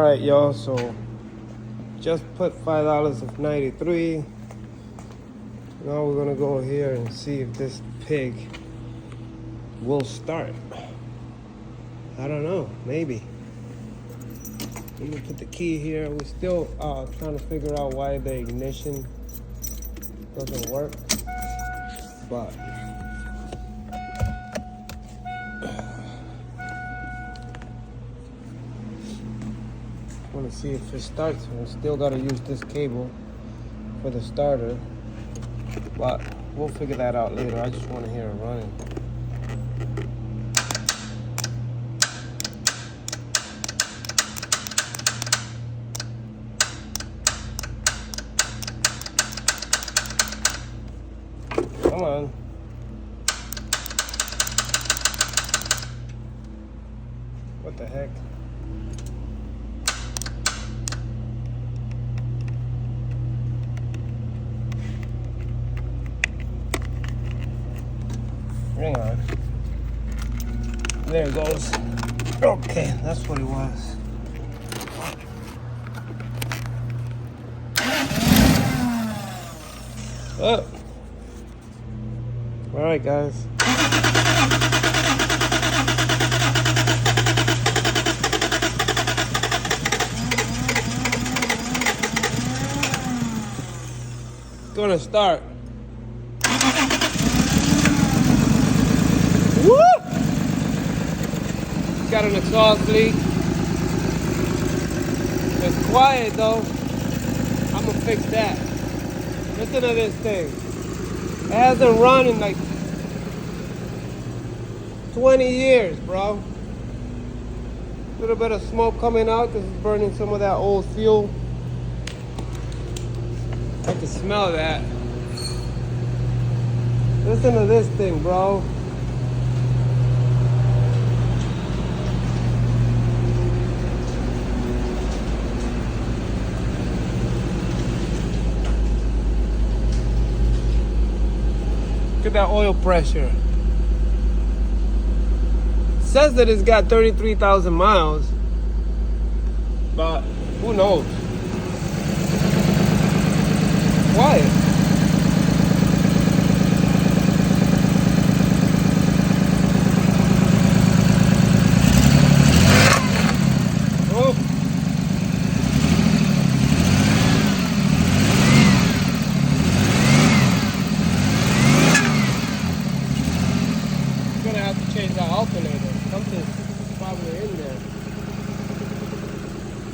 Alright, y'all, so just put $5 of 93. Now we're gonna go here and see if this pig will start. I don't know, maybe. Let me put the key here. We're still trying to figure out why the ignition doesn't work, but I want to see if it starts. We still got to use this cable for the starter, but we'll figure that out later. I just want to hear it running. Come on. What the heck? Hang on. There it goes. Okay, that's what it was. Oh. All right, guys. Gonna start. Woo! Got an exhaust leak. It's quiet though. I'm gonna fix that. Listen to this thing. It hasn't run in like 20 years, bro. A little bit of smoke coming out because it's burning some of that old fuel. I can smell that. Listen to this thing, bro. Look at that oil pressure. It says that it's got 33,000 miles, but who knows? Quiet.